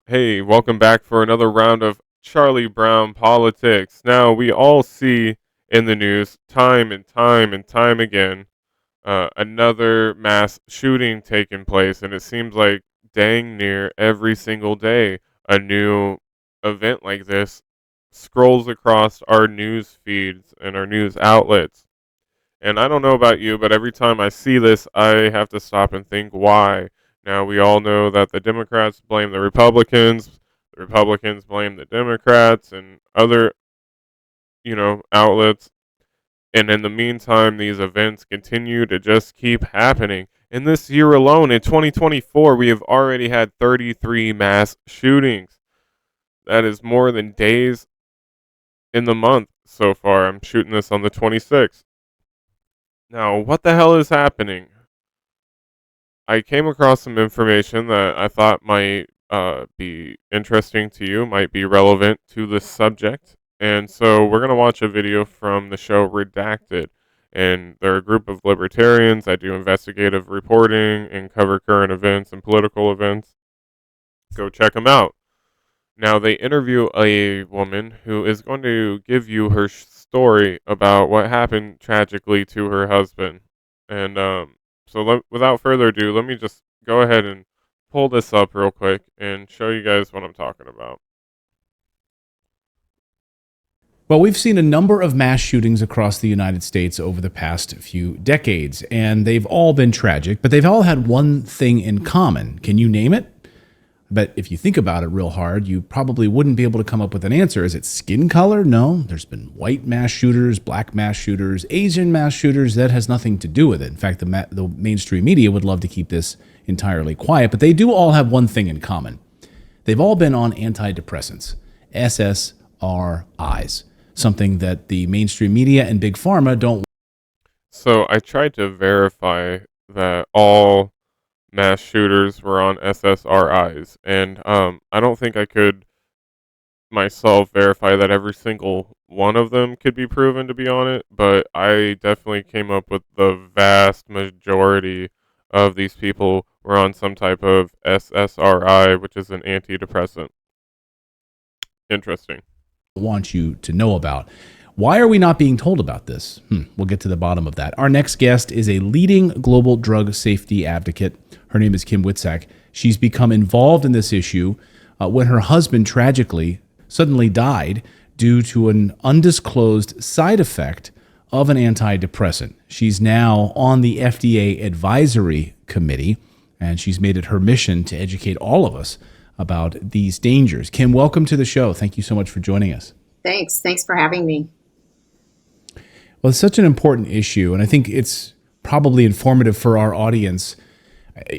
Hey, welcome back for another round of Charlie Brown politics. Now, we all see in the news time and time and time again another mass shooting taking place, and it seems like dang near every single day a new event like this scrolls across our news feeds and our news outlets. And I don't know about you, but every time I see this, I have to stop and think why. Now, we all know that the Democrats blame the Republicans blame the Democrats, and other, outlets. And in the meantime, these events continue to just keep happening. In this year alone, in 2024, we have already had 33 mass shootings. That is more than days in the month so far. I'm shooting this on the 26th. Now, what the hell is happening? I came across some information that I thought might be interesting to you, might be relevant to this subject. And so we're going to watch a video from the show Redacted. And they're a group of libertarians that do investigative reporting and cover current events and political events. Go check them out. Now, they interview a woman who is going to give you her story about what happened tragically to her husband. And without further ado, let me just go ahead and pull this up real quick and show you guys what I'm talking about. Well, we've seen a number of mass shootings across the United States over the past few decades, and they've all been tragic, but they've all had one thing in common. Can you name it? But if you think about it real hard, you probably wouldn't be able to come up with an answer. Is it skin color? No. There's been white mass shooters, black mass shooters, Asian mass shooters. That has nothing to do with it. In fact, the mainstream media would love to keep this entirely quiet, but they do all have one thing in common. They've all been on antidepressants, SSRIs, something that the mainstream media and Big Pharma don't. So I tried to verify that all mass shooters were on SSRIs, and I don't think I could myself verify that every single one of them could be proven to be on it, but I definitely came up with the vast majority of these people were on some type of SSRI, which is an antidepressant. Interesting. Want you to know about. Why are we not being told about this? We'll get to the bottom of that. Our next guest is a leading global drug safety advocate. Her name is Kim Witzak. She's become involved in this issue when her husband tragically suddenly died due to an undisclosed side effect of an antidepressant. She's now on the FDA advisory committee, and she's made it her mission to educate all of us about these dangers. Kim, welcome to the show. Thank you so much for joining us. Thanks. Thanks for having me. Well, it's such an important issue, and I think it's probably informative for our audience.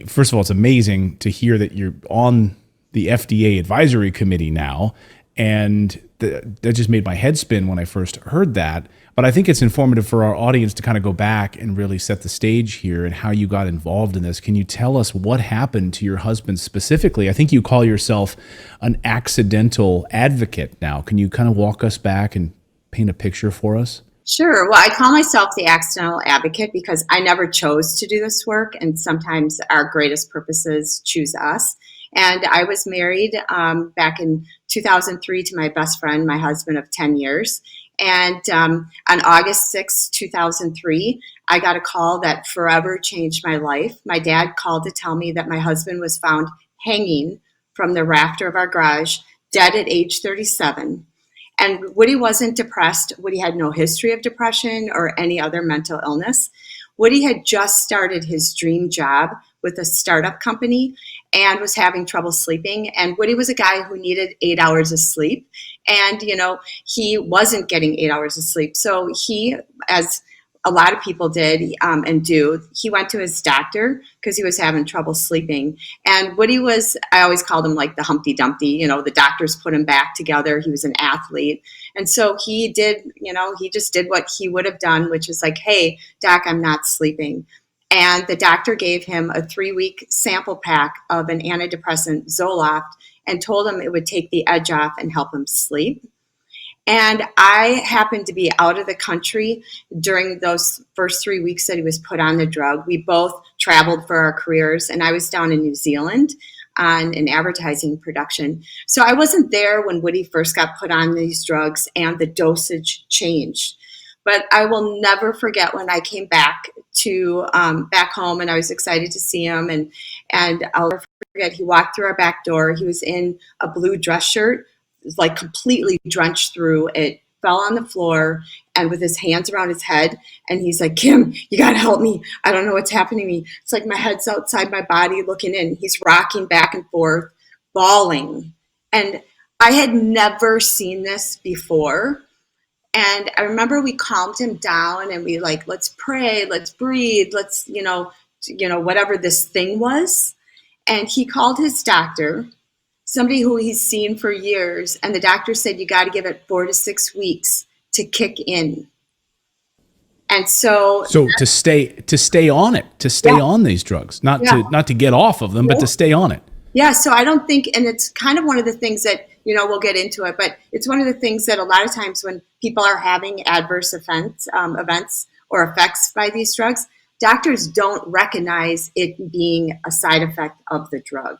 First of all, it's amazing to hear that you're on the FDA advisory committee now, and that just made my head spin when I first heard that. But I think it's informative for our audience to kind of go back and really set the stage here and how you got involved in this. Can you tell us what happened to your husband specifically? I think you call yourself an accidental advocate now. Can you kind of walk us back and paint a picture for us? Sure. Well, I call myself the accidental advocate because I never chose to do this work, and sometimes our greatest purposes choose us. And I was married back in 2003 to my best friend, my husband of 10 years. And on August 6, 2003, I got a call that forever changed my life. My dad called to tell me that my husband was found hanging from the rafter of our garage, dead at age 37. And Woody wasn't depressed. Woody had no history of depression or any other mental illness. Woody had just started his dream job with a startup company and was having trouble sleeping. And Woody was a guy who needed 8 hours of sleep. And, he wasn't getting 8 hours of sleep. So he, as a lot of people did and do, he went to his doctor because he was having trouble sleeping. And Woody was, I always called him like the Humpty Dumpty, the doctors put him back together. He was an athlete. And so he did, he just did what he would have done, which is like, hey, doc, I'm not sleeping. And the doctor gave him a 3-week sample pack of an antidepressant, Zoloft, and told him it would take the edge off and help him sleep. And I happened to be out of the country during those first 3 weeks that he was put on the drug. We both traveled for our careers, and I was down in New Zealand. on an advertising production. So I wasn't there when Woody first got put on these drugs and the dosage changed. But I will never forget when I came back to back home, and I was excited to see him. And I'll never forget, he walked through our back door. He was in a blue dress shirt, like completely drenched through. It fell on the floor, and with his hands around his head, and he's like, "Kim, you gotta help me. I don't know what's happening to me." It's like my head's outside my body looking in. He's rocking back and forth, bawling. And I had never seen this before. And I remember we calmed him down and we like, let's pray, let's breathe, let's, whatever this thing was. And he called his doctor, somebody who he's seen for years, and the doctor said, you got to give it 4 to 6 weeks to kick in. And so to stay on it, to stay on these drugs, not to get off of them, but to stay on it. Yeah, so I don't think, and it's kind of one of the things that, we'll get into it, but it's one of the things that a lot of times when people are having adverse events or effects by these drugs, doctors don't recognize it being a side effect of the drug.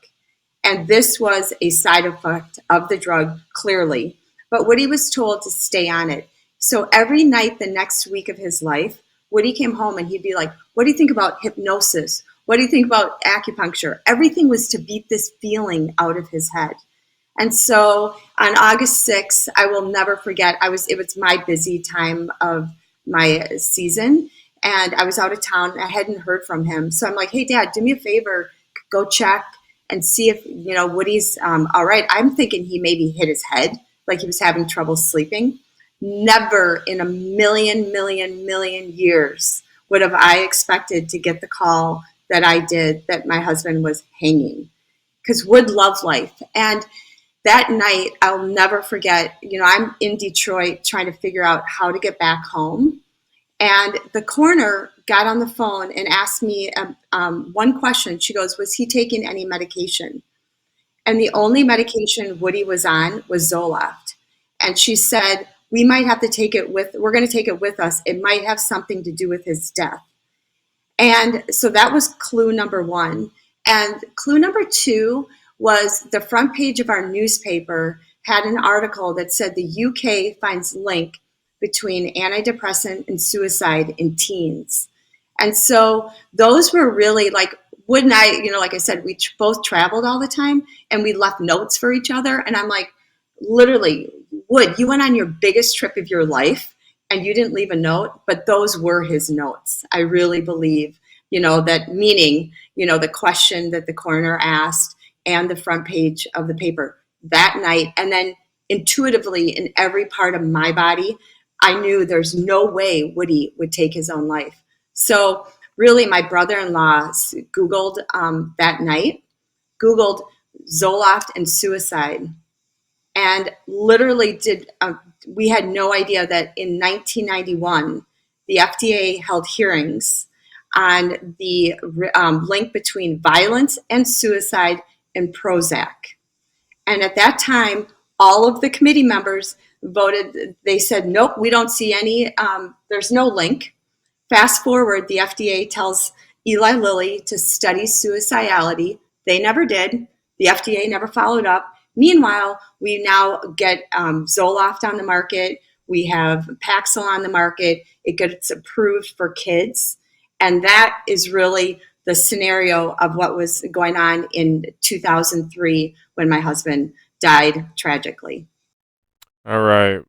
And this was a side effect of the drug, clearly. But Woody was told to stay on it. So every night the next week of his life, Woody came home and he'd be like, what do you think about hypnosis? What do you think about acupuncture? Everything was to beat this feeling out of his head. And so on August 6th, I will never forget, it was my busy time of my season, and I was out of town. I hadn't heard from him. So I'm like, hey, Dad, do me a favor, go check and see if, Woody's all right. I'm thinking he maybe hit his head, like he was having trouble sleeping. Never in a million years would have I expected to get the call that I did, that my husband was hanging, because Wood loved life. And that night, I'll never forget, I'm in Detroit trying to figure out how to get back home. And the coroner got on the phone and asked me one question. She goes, was he taking any medication? And the only medication Woody was on was Zoloft. And she said, we're going to take it with us. It might have something to do with his death. And so that was clue number one. And clue number two was the front page of our newspaper had an article that said the UK finds link between antidepressant and suicide in teens. And so those were really like, Wood and I, like I said, we both traveled all the time and we left notes for each other. And I'm like, literally, Wood, you went on your biggest trip of your life and you didn't leave a note, but those were his notes. I really believe, that meaning, the question that the coroner asked and the front page of the paper that night. And then intuitively in every part of my body, I knew there's no way Woody would take his own life. So really my brother-in-law Googled that night, Googled Zoloft and suicide, and literally we had no idea that in 1991, the FDA held hearings on the link between violence and suicide and Prozac. And at that time, all of the committee members voted, they said, nope, we don't see any, there's no link. Fast forward, the FDA tells Eli Lilly to study suicidality. They never did. The FDA never followed up. Meanwhile, we now get Zoloft on the market. We have Paxil on the market. It gets approved for kids. And that is really the scenario of what was going on in 2003 when my husband died tragically. All right.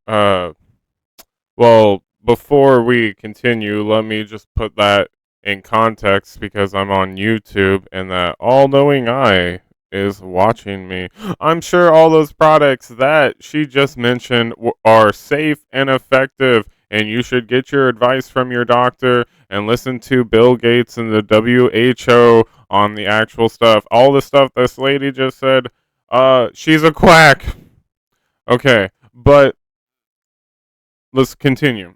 Well, before we continue, let me just put that in context because I'm on YouTube and that all-knowing eye is watching me. I'm sure all those products that she just mentioned are safe and effective, and you should get your advice from your doctor and listen to Bill Gates and the WHO on the actual stuff. All the stuff this lady just said, she's a quack. Okay, but let's continue.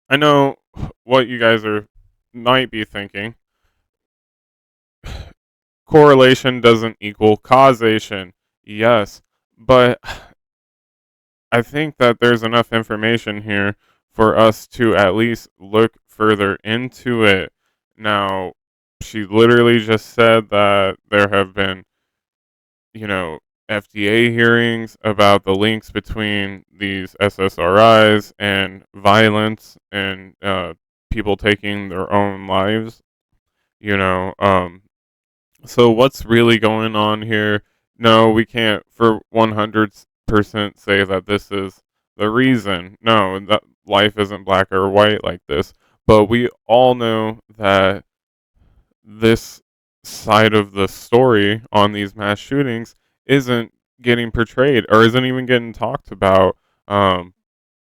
I know what you guys might be thinking. Correlation doesn't equal causation. Yes, but I think that there's enough information here for us to at least look further into it. Now, she literally just said that there have been you know, FDA hearings about the links between these SSRIs and violence and people taking their own lives. You know, so what's really going on here? No, we can't for 100% say that this is the reason. No, that life isn't black or white like this. But we all know that this side of the story on these mass shootings isn't getting portrayed or isn't even getting talked about. Um,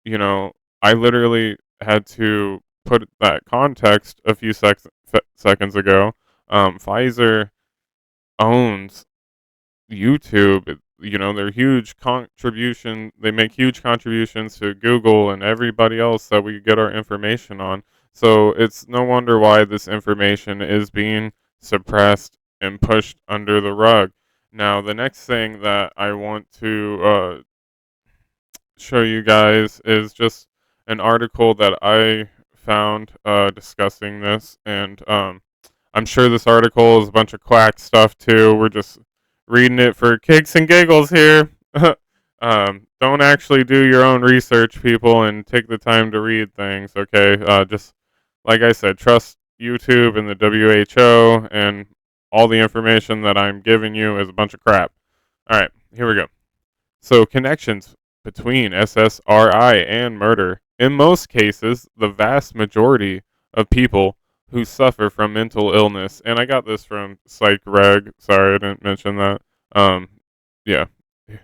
you know, I literally had to put that context a few seconds ago. Pfizer owns YouTube. You know, they're huge contribution. They make huge contributions to Google and everybody else that we get our information on. So it's no wonder why this information is being suppressed and pushed under the rug. Now, the next thing that I want to show you guys is just an article that I found discussing this, and I'm sure this article is a bunch of quack stuff too. We're just reading it for kicks and giggles here. Don't actually do your own research, people, and take the time to read things. Okay, just like I said, trust YouTube and the WHO, and all the information that I'm giving you is a bunch of crap. All right, here we go. So, connections between SSRI and murder. In most cases, the vast majority of people who suffer from mental illness, and I got this from PsychReg. Sorry, I didn't mention that. Yeah,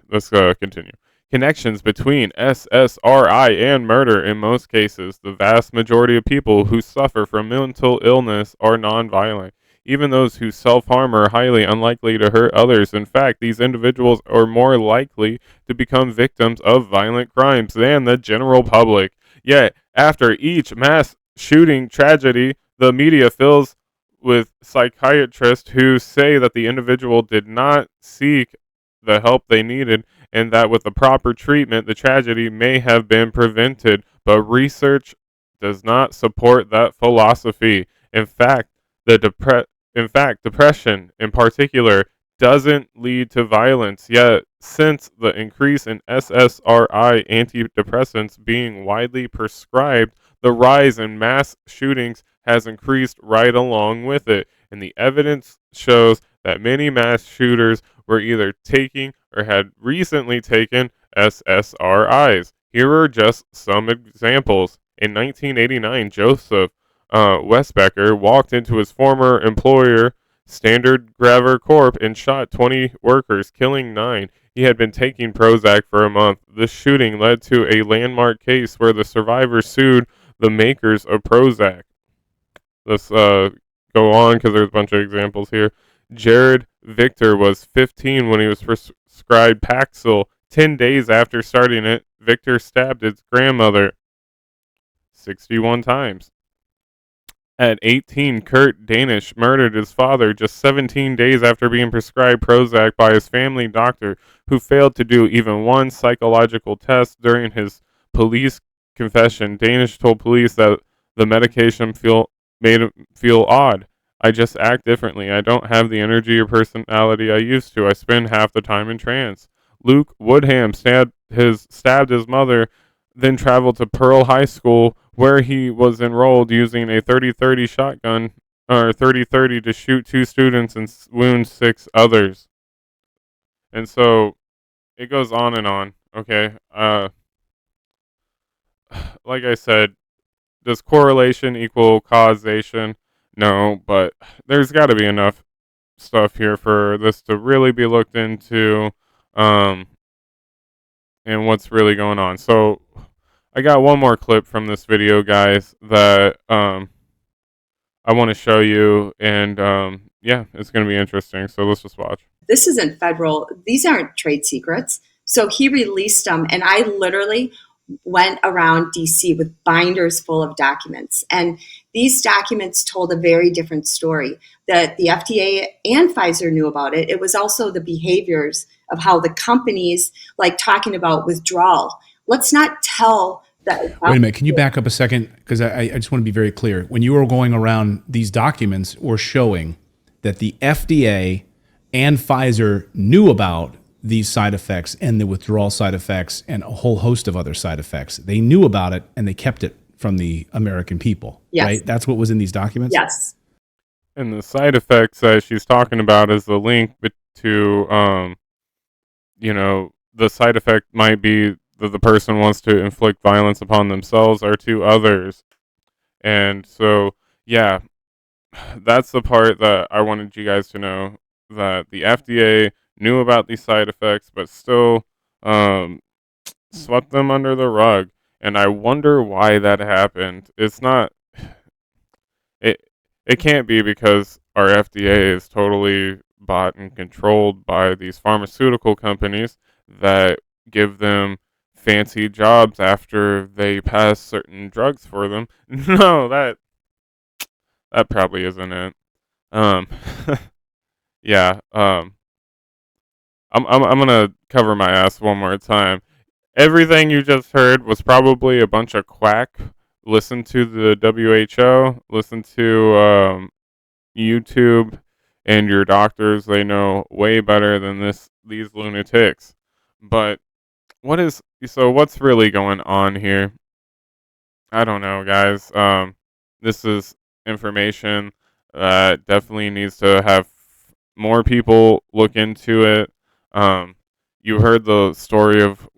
let's continue. Connections between SSRI and murder. In most cases, the vast majority of people who suffer from mental illness are nonviolent. Even those who self-harm are highly unlikely to hurt others. In fact, these individuals are more likely to become victims of violent crimes than the general public. Yet, after each mass shooting tragedy, the media fills with psychiatrists who say that the individual did not seek the help they needed and that with the proper treatment, the tragedy may have been prevented. But research does not support that philosophy. In fact, depression in particular doesn't lead to violence. Yet, since the increase in SSRI antidepressants being widely prescribed, the rise in mass shootings has increased right along with it. And the evidence shows that many mass shooters were either taking or had recently taken SSRIs. Here are just some examples. In 1989, Joseph Westbecker walked into his former employer, Standard Graver Corp., and shot 20 workers, killing 9. He had been taking Prozac for a month. This shooting led to a landmark case where the survivors sued the makers of Prozac. Let's go on because there's a bunch of examples here. Jared Victor was 15 when he was prescribed Paxil. 10 days after starting it, Victor stabbed his grandmother 61 times. At 18, Kurt Danish murdered his father just 17 days after being prescribed Prozac by his family doctor, who failed to do even one psychological test. During his police confession, Danish told police that the medication made him feel odd. I just act differently. I don't have the energy or personality I used to. I spend half the time in trance. Luke Woodham stabbed his mother, then traveled to Pearl High School, where he was enrolled, using a 30-30 shotgun, or 30-30, to shoot 2 students and wound 6 others. And so it goes on and on. Okay. Like I said, does correlation equal causation? No, but there's got to be enough stuff here for this to really be looked into, and what's really going on. So I got one more clip from this video, guys, that I want to show you, and yeah, it's going to be interesting. So let's just watch. This isn't federal. These aren't trade secrets. So he released them, and I literally went around DC with binders full of documents. And these documents told a very different story. That the FDA and Pfizer knew about it. It was also the behaviors of how the companies, like talking about withdrawal. Let's not tell that. Wait a minute. Can you back up a second? Because I just want to be very clear. When you were going around, these documents were showing that the FDA and Pfizer knew about these side effects and the withdrawal side effects and a whole host of other side effects. They knew about it and they kept it from the American people, Yes. right? That's what was in these documents? Yes. And the side effects that she's talking about is the link to, the side effect might be that the person wants to inflict violence upon themselves or to others. And so, yeah, that's the part that I wanted you guys to know, that the FDA knew about these side effects, but still swept them under the rug. And I wonder why that happened. It's not. It can't be because our FDA is totally bought and controlled by these pharmaceutical companies that give them fancy jobs after they pass certain drugs for them. No, that probably isn't it. Um, yeah. I'm gonna cover my ass one more time. Everything you just heard was probably a bunch of quack. Listen to the WHO. Listen to YouTube and your doctors. They know way better than these lunatics. But what's really going on here? I don't know, guys. This is information that definitely needs to have more people look into it. You heard the story of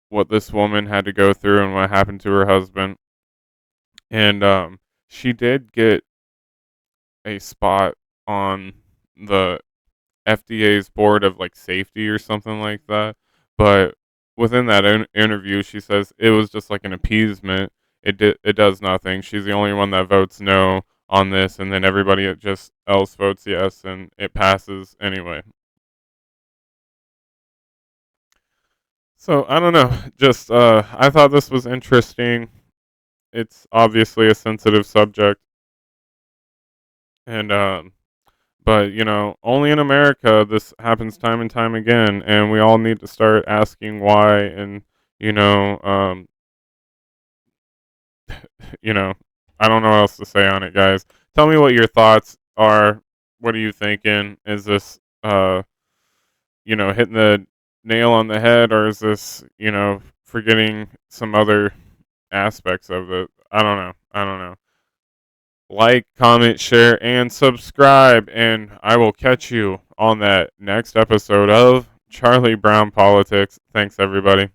what this woman had to go through and what happened to her husband. And she did get a spot on the FDA's board of like safety or something like that. But within that interview, she says it was just like an appeasement. It does nothing. She's the only one that votes no on this, and then everybody just else votes yes, and it passes anyway. So I don't know. Just I thought this was interesting. It's obviously a sensitive subject, and but only in America this happens time and time again, and we all need to start asking why. And you know, um, I don't know what else to say on it, guys. Tell me what your thoughts are. What are you thinking? Is this hitting the nail on the head, or is this forgetting some other aspects of it? I don't know. Like, comment, share, and subscribe, and I will catch you on that next episode of Charlie Brown Politics. Thanks, everybody.